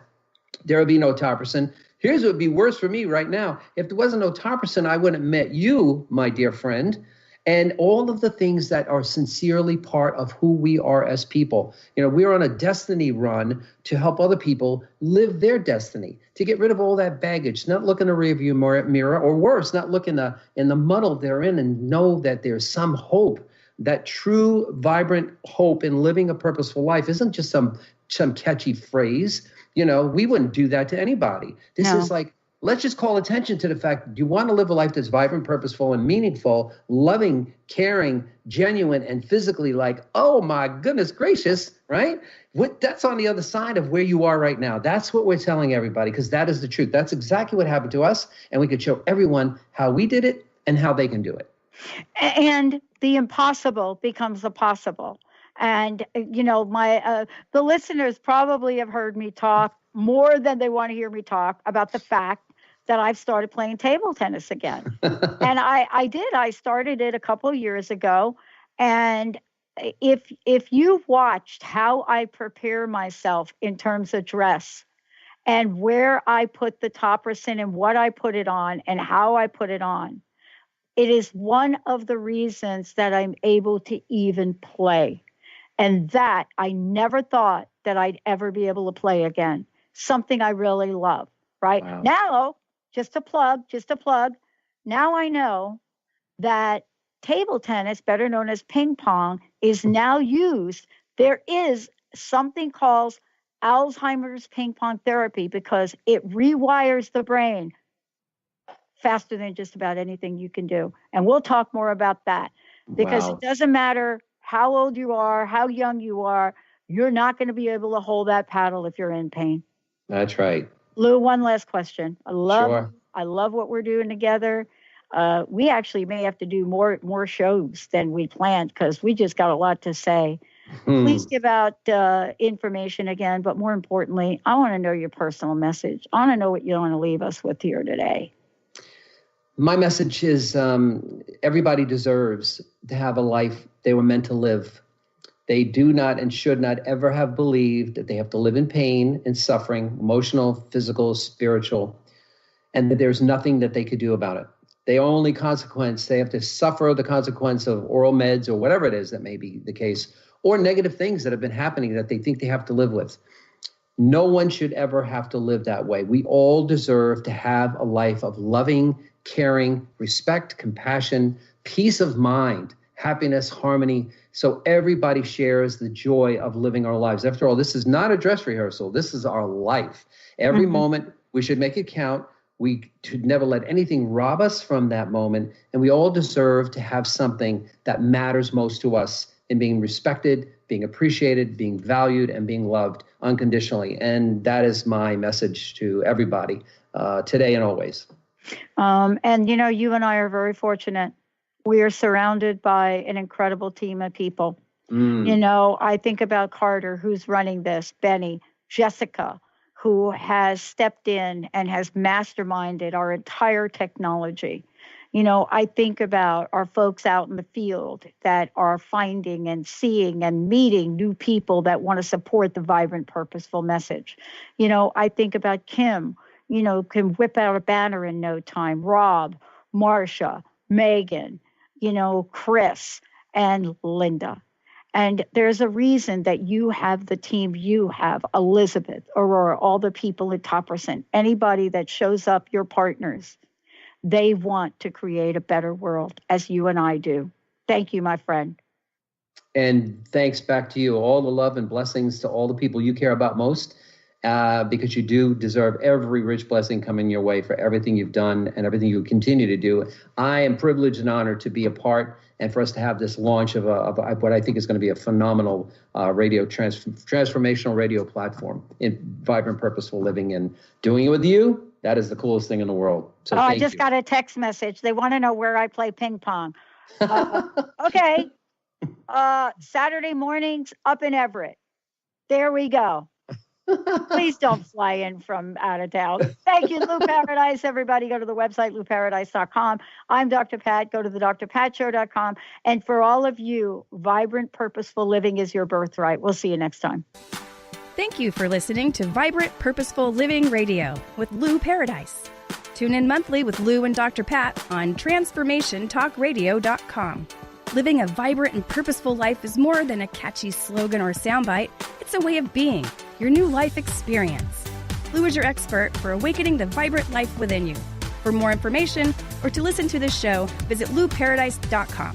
there would be no Topperson. Here's what would be worse for me right now. If there wasn't no Topperson, I wouldn't have met you, my dear friend, and all of the things that are sincerely part of who we are as people. We're on a destiny run to help other people live their destiny, to get rid of all that baggage, not look in the rearview mirror, or worse, not look in the muddle they're in, and know that there's some hope. That true, vibrant hope in living a purposeful life isn't just some catchy phrase. We wouldn't do that to anybody. This is like, let's just call attention to the fact, do you want to live a life that's vibrant, purposeful, and meaningful, loving, caring, genuine, and physically like, oh my goodness gracious, right? That's on the other side of where you are right now. That's what we're telling everybody, because that is the truth. That's exactly what happened to us, and we could show everyone how we did it and how they can do it. And the impossible becomes the possible. And, the listeners probably have heard me talk more than they want to hear me talk about the fact that I've started playing table tennis again. And I did. I started it a couple of years ago. And if you've watched how I prepare myself in terms of dress and where I put the Topperson and what I put it on and how I put it on, it is one of the reasons that I'm able to even play. And that I never thought that I'd ever be able to play again. Something I really love, right? Wow. Now, just a plug, now I know that table tennis, better known as ping pong, is now used. There is something called Alzheimer's ping pong therapy because it rewires the brain faster than just about anything you can do. And we'll talk more about that because It doesn't matter how old you are, how young you are, you're not going to be able to hold that paddle if you're in pain. That's right. Lou, one last question. I love what we're doing together. We actually may have to do more shows than we planned because we just got a lot to say. Please give out information again, but more importantly, I want to know your personal message. I want to know what you want to leave us with here today. My message is everybody deserves to have a life they were meant to live. They do not and should not ever have believed that they have to live in pain and suffering, emotional, physical, spiritual, and that there's nothing that they could do about it. They only consequence, they have to suffer the consequence of oral meds or whatever it is that may be the case, or negative things that have been happening that they think they have to live with. No one should ever have to live that way. We all deserve to have a life of loving, caring, respect, compassion, peace of mind, happiness, harmony, so everybody shares the joy of living our lives. After all, this is not a dress rehearsal. This is our life. Every moment, we should make it count. We should never let anything rob us from that moment. And we all deserve to have something that matters most to us in being respected, being appreciated, being valued, and being loved unconditionally. And that is my message to everybody today and always. And, you and I are very fortunate. We are surrounded by an incredible team of people. I think about Carter, who's running this, Benny, Jessica, who has stepped in and has masterminded our entire technology. I think about our folks out in the field that are finding and seeing and meeting new people that want to support the vibrant, purposeful message. I think about Kim, can whip out a banner in no time, Rob, Marsha, Megan, Chris, and Linda. And there's a reason that you have the team you have, Elizabeth, Aurora, all the people at Topperson, anybody that shows up, your partners. They want to create a better world, as you and I do. Thank you, my friend. And thanks back to you. All the love and blessings to all the people you care about most, because you do deserve every rich blessing coming your way for everything you've done and everything you continue to do. I am privileged and honored to be a part and for us to have this launch of what I think is going to be a phenomenal transformational radio platform in Vibrant Purposeful Living, and doing it with you. That is the coolest thing in the world. So I just got a text message. They want to know where I play ping pong. Okay. Saturday mornings up in Everett. There we go. Please don't fly in from out of town. Thank you, Lou Paradise. Everybody go to the website, louparadise.com. I'm Dr. Pat. Go to the drpatshow.com. And for all of you, Vibrant Purposeful Living is your birthright. We'll see you next time. Thank you for listening to Vibrant Purposeful Living Radio with Lou Paradise. Tune in monthly with Lou and Dr. Pat on TransformationTalkRadio.com. Living a vibrant and purposeful life is more than a catchy slogan or soundbite. It's a way of being, your new life experience. Lou is your expert for awakening the vibrant life within you. For more information or to listen to this show, visit louparadise.com.